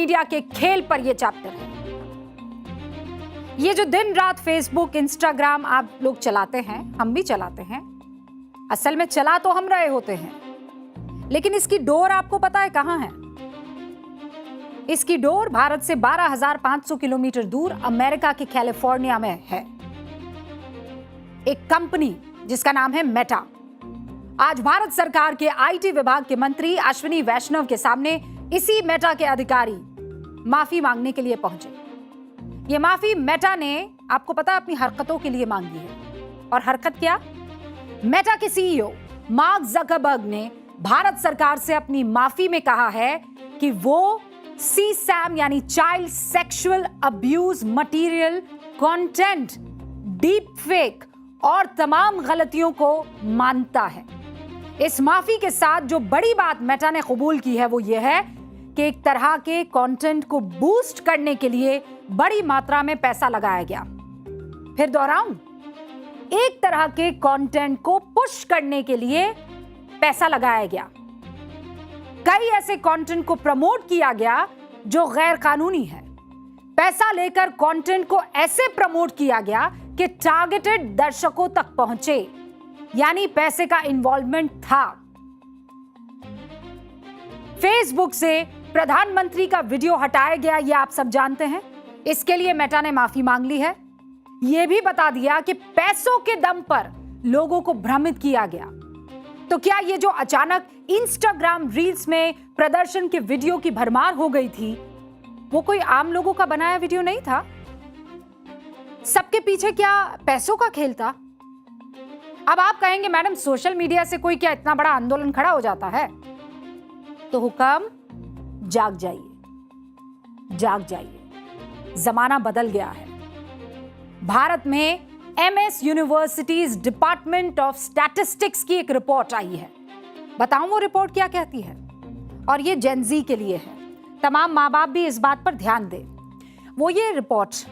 Media के खेल पर यह चैप्टर है। ये जो दिन रात फेसबुक, इंस्टाग्राम आप लोग चलाते हैं, हम भी चलाते हैं, असल में चला तो हम रहे होते हैं, लेकिन इसकी डोर आपको पता है कहां है? इसकी डोर भारत से 12,500 किलोमीटर दूर अमेरिका के कैलिफोर्निया में है। एक कंपनी जिसका नाम है मेटा आज भारत सरकार के आईटी विभाग के मंत्री अश्विनी वैष्णव के सामने इसी मेटा के अधिकारी माफी मांगने के लिए पहुंचे। ये माफी मेटा ने, आपको पता है, अपनी हरकतों के लिए मांगी है। और हरकत क्या? मेटा के सीईओ मार्क जकरबर्ग ने भारत सरकार से अपनी माफी में कहा है कि वो सीसैम यानी child sexual abuse material, content, deep fake और तमाम गलतियों को मानता है। इस माफी के साथ जो बड़ी बात मेटा ने कबूल की है वो ये है कि एक तरह के कंटेंट को बूस्ट करने के लिए बड़ी मात्रा में पैसा लगाया गया। फिर दोहराऊं, एक तरह के कंटेंट को पुश करने के लिए पैसा लगाया गया। कई ऐसे कंटेंट को प्रमोट किया गया जो गैर कानूनी है। पैसा लेकर कंटेंट को ऐसे प्रमोट किया गया कि टारगेटेड दर्शकों तक पहुंचे, यानी पैसे का इन्वॉल्वमेंट था। फेसबुक से प्रधानमंत्री का वीडियो हटाया गया, यह आप सब जानते हैं। इसके लिए मेटा ने माफी मांग ली है। यह भी बता दिया कि पैसों के दम पर लोगों को भ्रमित किया गया। तो क्या यह जो अचानक इंस्टाग्राम रील्स में प्रदर्शन के वीडियो की भरमार हो गई थी, वो कोई आम लोगों का बनाया वीडियो नहीं था? सबके पीछे क्या पैसों का खेल था? अब आप कहेंगे मैडम सोशल मीडिया से कोई क्या इतना बड़ा आंदोलन खड़ा हो जाता है? तो हुक्म, जाग जाइए, जाग जाइए, जमाना बदल गया है। भारत में MS universities department of statistics की एक रिपोर्ट आई है। बताऊं वो रिपोर्ट क्या कहती है? और ये जेनजी के लिए है, तमाम माँ बाप भी इस बात पर ध्यान दें। वो ये रिपोर्ट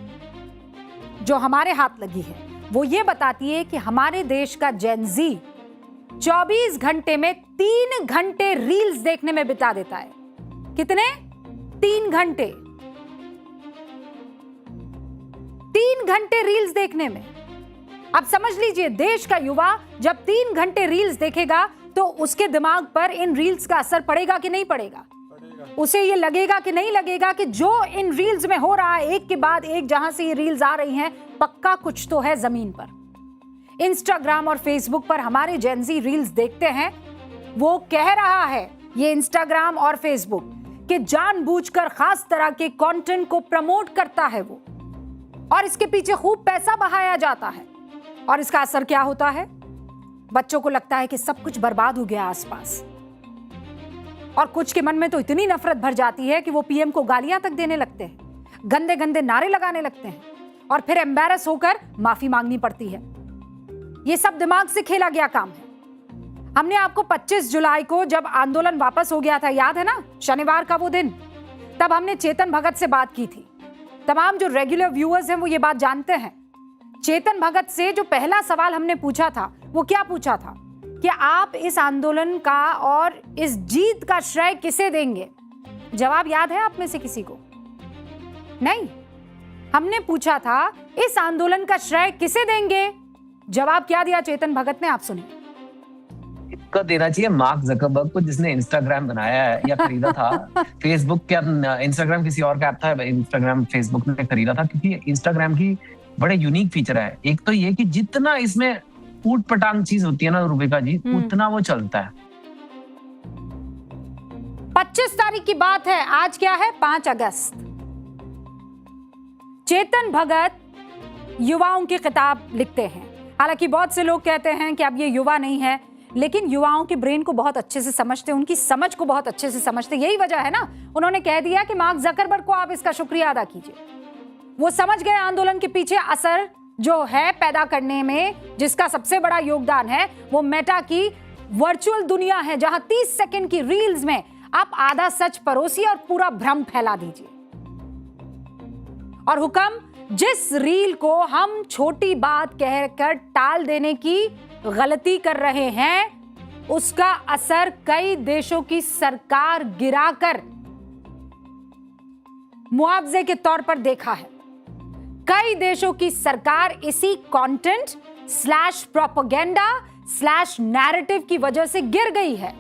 जो हमारे हाथ लगी है वो ये बताती है कि हमारे देश का जेनजी 24 घंटे में 3 घंटे रील्स देखने में बिता देता है। कितने? 3 घंटे। 3 घंटे रील्स देखने में। अब समझ लीजिए, देश का युवा जब 3 घंटे रील्स देखेगा तो उसके दिमाग पर इन रील्स का असर पड़ेगा कि नहीं पड़ेगा? उसे ये लगेगा कि नहीं लगेगा कि जो इन रील्स में हो रहा है, एक के बाद एक जहां से ये रील्स आ रही हैं, पक्का कुछ तो है जमीन पर। इंस्टाग्राम और फेसबुक पर हमारे जेनजी रील्स देखते हैं। वो कह रहा है, ये इंस्टाग्राम और फेसबुक, कि जानबूझकर खास तरह के कंटेंट को प्रमोट करता है वो, और इसके पीछे खूब पैसा बहाया जाता है। और इसका असर क्या होता है? बच्चों को लगता है कि सब कुछ बर्बाद हो गया आसपास, और कुछ के मन में तो इतनी नफरत भर जाती है कि वो पीएम को गालियां तक देने लगते हैं, गंदे गंदे नारे लगाने लगते हैं, और फिर एम्बैरस होकर माफी मांगनी पड़ती है। ये सब दिमाग से खेला गया काम है। हमने आपको 25 जुलाई को जब आंदोलन वापस हो गया था, याद है ना, शनिवार का वो दिन, तब हमने चेतन भगत से बात की थी। तमाम जो रेगुलर व्यूअर्स हैं वो ये बात जानते हैं। चेतन भगत से जो पहला सवाल हमने पूछा था वो क्या पूछा था कि आप इस आंदोलन का और इस जीत का श्रेय किसे देंगे? जवाब याद है आप में से किसी को? नहीं। हमने पूछा था इस आंदोलन का श्रेय किसे देंगे? जवाब क्या दिया चेतन भगत ने, आप सुनिए। इसका देना चाहिए मार्क जकरबर्ग को, जिसने इंस्टाग्राम बनाया है या खरीदा था। फेसबुक क्या, इंस्टाग्राम किसी और का ऐप था, इंस्टाग्राम फेसबुक ने खरीदा था, क्योंकि इंस्टाग्राम की बड़े यूनिक फीचर है। एक तो ये कि जितना इसमें ऊट पटांग चीज होती है ना रूबिका जी, उतना वो चलता है। 25 तारीख की बात है, आज क्या है? 5 अगस्त। चेतन भगत युवाओं की किताब लिखते हैं। हालांकि बहुत से लोग कहते हैं कि अब ये युवा नहीं है, लेकिन युवाओं के ब्रेन को बहुत अच्छे से समझते, उनकी समझ को बहुत अच्छे से समझते। यही वजह है ना, उन्होंने कह दिया कि मार्क जकरबर्ग को आप इसका शुक्रिया अदा कीजिए। वो समझ गए आंदोलन के पीछे असर जो है पैदा करने में, जिसका सबसे बड़ा योगदान है वो मेटा की वर्चुअल दुनिया है, जहां 30 सेकंड की रील्स में आप आधा सच परोसिए और पूरा भ्रम फैला दीजिए। और हुक्म, जिस रील को हम छोटी बात कहकर टाल देने की गलती कर रहे हैं, उसका असर कई देशों की सरकार गिराकर मुआवजे के तौर पर देखा है। कई देशों की सरकार इसी content slash propaganda slash narrative की वजह से गिर गई है।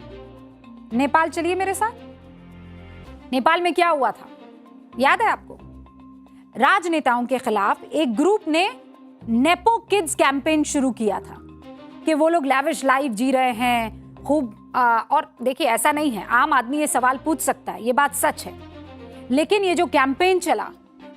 नेपाल चलिए मेरे साथ। नेपाल में क्या हुआ था याद है आपको? राजनेताओं के खिलाफ एक ग्रुप ने नेपो किड्स कैंपेन शुरू किया था कि वो लोग लैविश लाइफ जी रहे हैं खूब। और देखिए ऐसा नहीं है, आम आदमी ये सवाल पूछ सकता है, ये बात सच है। लेकिन ये जो कैंपेन चला,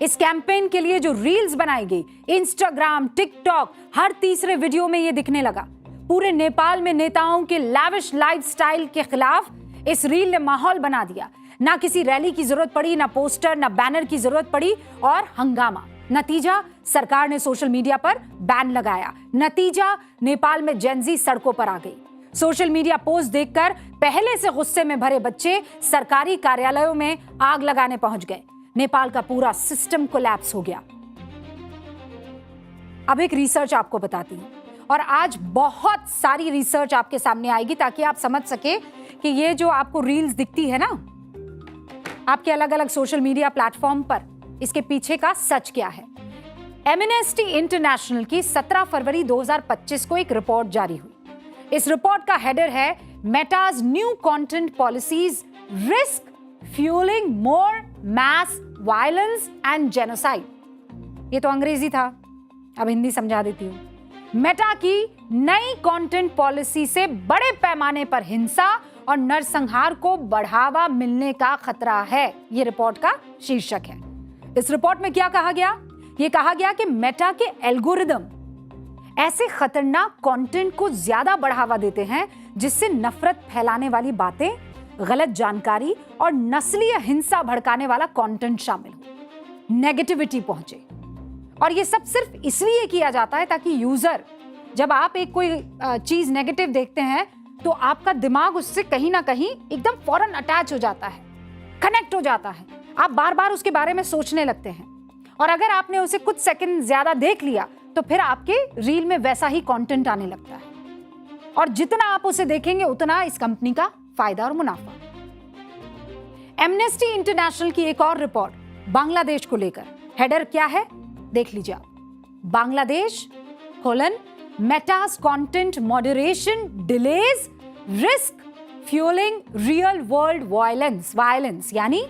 इस कैंपेन के लिए जो रील्स बनाई गई, इंस्टाग्राम, टिकटॉक, हर तीसरे वीडियो में ये दिखने लगा। पूरे नेपाल में नेताओं के लैविश लाइफस्टाइल के खिलाफ इस रील ने माहौल बना दिया। ना किसी रैली की जरूरत पड़ी, ना पोस्टर, ना बैनर की जरूरत पड़ी, और हंगामा। नतीजा, सरकार ने सोशल मीडिया पर बैन लगाया। नतीजा, नेपाल में जेनजी सड़कों पर आ गई। सोशल मीडिया पोस्ट देखकर पहले से गुस्से में भरे बच्चे सरकारी कार्यालयों में आग लगाने पहुंच गए। नेपाल का पूरा सिस्टम कोलैप्स हो गया। अब एक रिसर्च आपको बताती हूं, और आज बहुत सारी रिसर्च आपके सामने आएगी ताकि आप समझ सके कि ये जो आपको रील्स दिखती है ना आपके अलग अलग सोशल मीडिया प्लेटफॉर्म पर, इसके पीछे का सच क्या है। एमनेस्टी इंटरनेशनल की 17 फरवरी 2025 को एक रिपोर्ट जारी हुई। इस रिपोर्ट का हेडर है Meta's new content policies risk fueling more mass violence and genocide. ये तो अंग्रेजी था, अब हिंदी समझा देती हूं। मेटा की नई कंटेंट पॉलिसी से बड़े पैमाने पर हिंसा और नरसंहार को बढ़ावा मिलने का खतरा है, ये रिपोर्ट का शीर्षक है। इस रिपोर्ट में क्या कहा गया? ये कहा गया कि मेटा के एल्गोरिदम ऐसे खतरनाक कंटेंट को ज्यादा बढ़ावा देते हैं जिससे नफरत फैलाने वाली बातें, गलत जानकारी और नस्लीय हिंसा भड़काने वाला कंटेंट शामिल हो, नेगेटिविटी पहुंचे। और ये सब सिर्फ इसलिए किया जाता है ताकि यूजर, जब आप एक कोई चीज नेगेटिव देखते हैं तो आपका दिमाग उससे कहीं ना कहीं एकदम फौरन अटैच हो जाता है, कनेक्ट हो जाता है। आप बार बार उसके बारे में सोचने लगते हैं, और अगर आपने उसे कुछ सेकंड ज्यादा देख लिया तो फिर आपके रील में वैसा ही कंटेंट आने लगता है, और जितना आप उसे देखेंगे उतना इस कंपनी का फायदा और मुनाफा। एमनेस्टी इंटरनेशनल की एक और रिपोर्ट बांग्लादेश को लेकर, हेडर क्या है देख लीजिए आप। Bangladesh Metas content moderation delays risk fuelling real world violence, यानी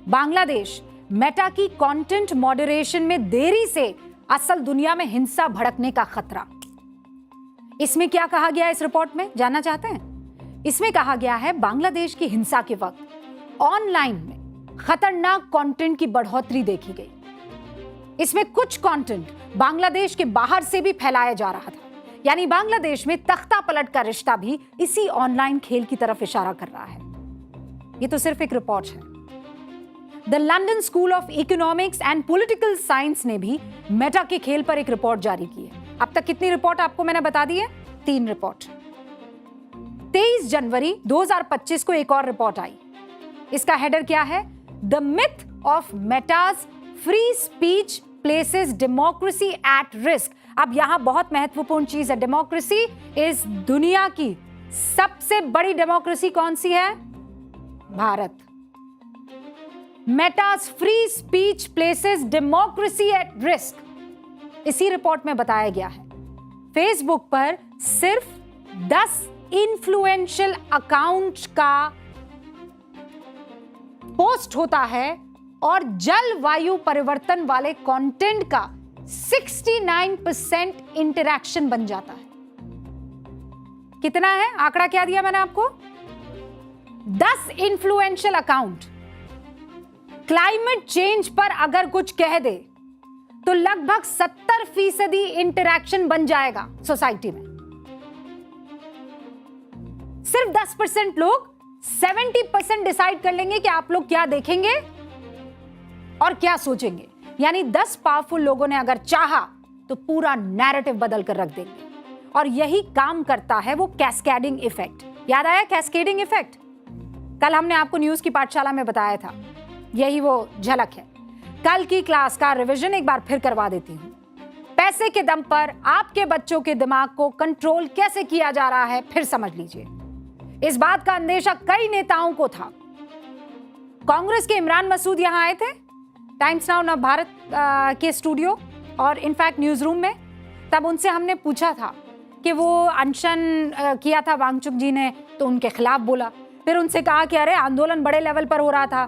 बांग्लादेश मेटा की कंटेंट मॉडरेशन में देरी से असल दुनिया में हिंसा भड़कने का खतरा। इसमें क्या कहा गया इस रिपोर्ट में, जानना चाहते हैं? इसमें कहा गया है बांग्लादेश की हिंसा के वक्त ऑनलाइन में खतरनाक कंटेंट की बढ़ोतरी देखी गई। इसमें कुछ कंटेंट बांग्लादेश के बाहर से भी फैलाया जा रहा था, यानी बांग्लादेश में तख्ता पलट का रिश्ता भी इसी ऑनलाइन खेल की तरफ इशारा कर रहा है। ये तो सिर्फ एक रिपोर्ट है। The London school of economics and political science ने भी मेटा के खेल पर एक रिपोर्ट जारी की है। अब तक कितनी रिपोर्ट आपको मैंने बता दी है? 3 रिपोर्ट। 23 जनवरी 2025 को एक और रिपोर्ट आई। इसका हेडर क्या है? The myth of Meta's free speech places democracy at risk. अब यहां बहुत महत्वपूर्ण चीज है, डेमोक्रेसी। इस दुनिया की सबसे बड़ी डेमोक्रेसी कौन सी है? Bharat. Meta's free speech places democracy at risk, इसी रिपोर्ट में बताया गया है। फेसबुक पर सिर्फ 10 इन्फ्लुएंशियल अकाउंट का पोस्ट होता है और जलवायु परिवर्तन वाले कंटेंट का 69% इंटरैक्शन बन जाता है। कितना है? आंकड़ा क्या दिया मैंने आपको? 10 इन्फ्लुएंशियल अकाउंट क्लाइमेट चेंज पर अगर कुछ कह दे तो लगभग 70% इंटरैक्शन बन जाएगा सोसाइटी में। सिर्फ 10% लोग 70% डिसाइड कर लेंगे कि आप लोग क्या देखेंगे और क्या सोचेंगे। यानी 10 पावरफुल लोगों ने अगर चाहा तो पूरा नैरेटिव बदल कर रख देंगे। और यही काम करता है वो कैस्केडिंग इफेक्ट। याद आया कैस्केडिंग इफेक्ट? कल हमने आपको न्यूज की पाठशाला में बताया था। यही वो झलक है। कल की क्लास का रिवीजन एक बार फिर करवा देती हूं। पैसे के दम पर आपके बच्चों के दिमाग को कंट्रोल कैसे किया जा रहा है फिर समझ लीजिए। इस बात का अंदेशा कई नेताओं को था। कांग्रेस के इमरान मसूद यहां आए थे, टाइम्स नाउ नव भारत के स्टूडियो और इनफैक्ट न्यूज़ रूम में। तब उनसे हमने पूछा था कि वो अनशन किया था वांगचुक जी ने तो उनके खिलाफ बोला, फिर उनसे कहा कि अरे आंदोलन बड़े लेवल पर हो रहा था